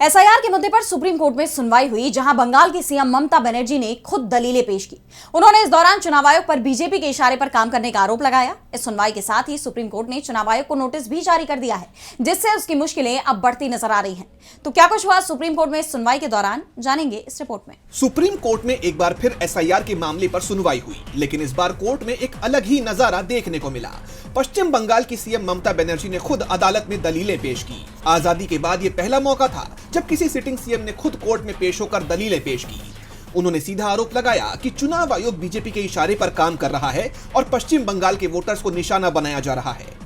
SIR के मुद्दे पर सुप्रीम कोर्ट में सुनवाई हुई, जहां बंगाल की सीएम ममता बनर्जी ने खुद दलीलें पेश की। उन्होंने इस दौरान चुनाव आयोग पर बीजेपी के इशारे पर काम करने का आरोप लगाया। इस सुनवाई के साथ ही सुप्रीम कोर्ट ने चुनाव आयोग को नोटिस भी जारी कर दिया है, जिससे उसकी मुश्किलें अब बढ़ती नजर आ रही हैं। तो क्या कुछ हुआ सुप्रीम कोर्ट में इस सुनवाई के दौरान, जानेंगे इस रिपोर्ट में। सुप्रीम कोर्ट में एक बार फिर एसआईआर के मामले पर सुनवाई हुई, लेकिन इस बार कोर्ट में एक अलग ही नजारा देखने को मिला। पश्चिम बंगाल की सीएम ममता बनर्जी ने खुद अदालत में दलीलें पेश की। आजादी के बाद ये पहला मौका था जब किसी सिटिंग सीएम ने खुद कोर्ट में पेश होकर दलीलें पेश की। उन्होंने सीधा आरोप लगाया कि चुनाव आयोग बीजेपी के इशारे पर काम कर रहा है और पश्चिम बंगाल के वोटर्स को निशाना बनाया जा रहा है।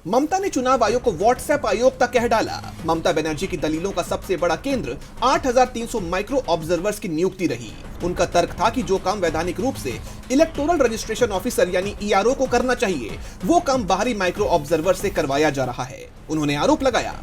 ममता ने चुनाव आयोग को व्हाट्सएप आयोग तक कह डाला। ममता बनर्जी की दलीलों का सबसे बड़ा केंद्र 8,300 माइक्रो ऑब्जर्वर्स की नियुक्ति रही। उनका तर्क था कि जो काम वैधानिक रूप से इलेक्टोरल रजिस्ट्रेशन ऑफिसर यानी ईआरओ को करना चाहिए, वो काम बाहरी माइक्रो ऑब्जर्वर से करवाया जा रहा है। उन्होंने आरोप लगाया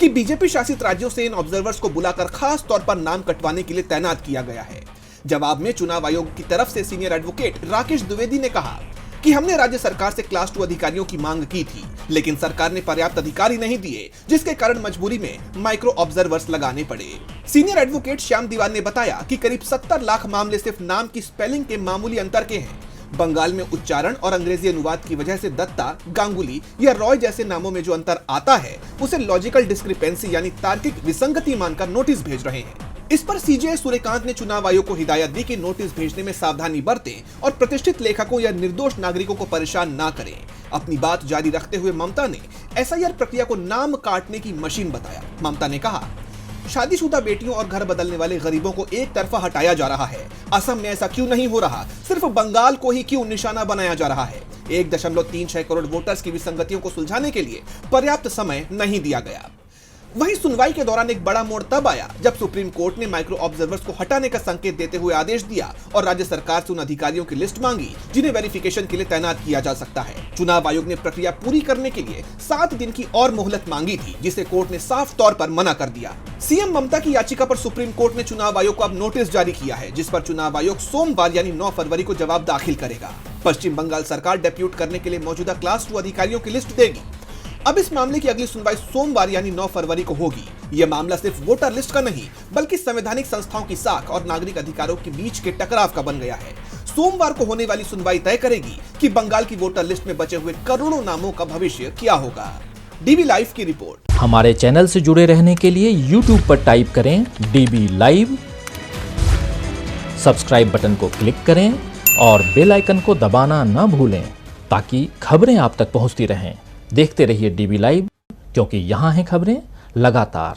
कि बीजेपी शासित राज्यों से इन ऑब्जर्वर्स को बुलाकर खास तौर पर नाम कटवाने के लिए तैनात किया गया है। जवाब में चुनाव आयोग की तरफ से सीनियर एडवोकेट राकेश द्विवेदी ने कहा कि हमने राज्य सरकार से क्लास 2 अधिकारियों की मांग की थी, लेकिन सरकार ने पर्याप्त अधिकारी नहीं दिए, जिसके कारण मजबूरी में माइक्रो ऑब्जर्वर्स लगाने पड़े। सीनियर एडवोकेट श्याम दीवान ने बताया कि करीब 70 लाख मामले सिर्फ नाम की स्पेलिंग के मामूली अंतर के हैं। बंगाल में उच्चारण और अंग्रेजी अनुवाद की वजह से दत्ता, गांगुली या रॉय जैसे नामों में जो अंतर आता है, उसे लॉजिकल डिस्क्रिपेंसी यानी तार्किक विसंगति मानकर नोटिस भेज रहे हैं। इस पर सीजे सूर्यकांत ने चुनाव आयोग को हिदायत दी कि नोटिस भेजने में सावधानी बरतें और प्रतिष्ठित लेखकों या निर्दोष नागरिकों को परेशान ना करें। अपनी बात जारी रखते हुए ममता ने एसआईआर प्रक्रिया को नाम काटने की मशीन बताया। ममता ने कहा, शादीशुदा बेटियों और घर बदलने वाले गरीबों को एक तरफा हटाया जा रहा है। असम में ऐसा क्यों नहीं हो रहा? सिर्फ बंगाल को ही क्यों निशाना बनाया जा रहा है? 1.36 करोड़ वोटर्स की विसंगतियों को सुलझाने के लिए पर्याप्त समय नहीं दिया गया। वहीं सुनवाई के दौरान एक बड़ा मोड़ तब आया जब सुप्रीम कोर्ट ने माइक्रो ऑब्जर्वर्स को हटाने का संकेत देते हुए आदेश दिया और राज्य सरकार से उन अधिकारियों की लिस्ट मांगी जिन्हें वेरिफिकेशन के लिए तैनात किया जा सकता है। चुनाव आयोग ने प्रक्रिया पूरी करने के लिए 7 दिन की और मोहलत मांगी थी, जिसे कोर्ट ने साफ तौर पर मना कर दिया। सीएम ममता की याचिका पर सुप्रीम कोर्ट ने चुनाव आयोग को अब नोटिस जारी किया है, जिस पर चुनाव आयोग सोमवार यानी 9 फरवरी को जवाब दाखिल करेगा। पश्चिम बंगाल सरकार डेप्यूट करने के लिए मौजूदा क्लास 2 अधिकारियों की लिस्ट देगी। अब इस मामले की अगली सुनवाई सोमवार यानी 9 फरवरी को होगी। यह मामला सिर्फ वोटर लिस्ट का नहीं, बल्कि संवैधानिक संस्थाओं की साख और नागरिक अधिकारों के बीच के टकराव का बन गया है। सोमवार को होने वाली सुनवाई तय करेगी कि बंगाल की वोटर लिस्ट में बचे हुए करोड़ों नामों का भविष्य क्या होगा। डीबी लाइव की रिपोर्ट। हमारे चैनल से जुड़े रहने के लिए YouTube पर टाइप करें डीबी लाइव, सब्सक्राइब बटन को क्लिक करें और बेल आइकन को दबाना न भूलें, ताकि खबरें आप तक पहुंचती रहें। देखते रहिए डीबी लाइव, क्योंकि यहाँ हैं खबरें लगातार।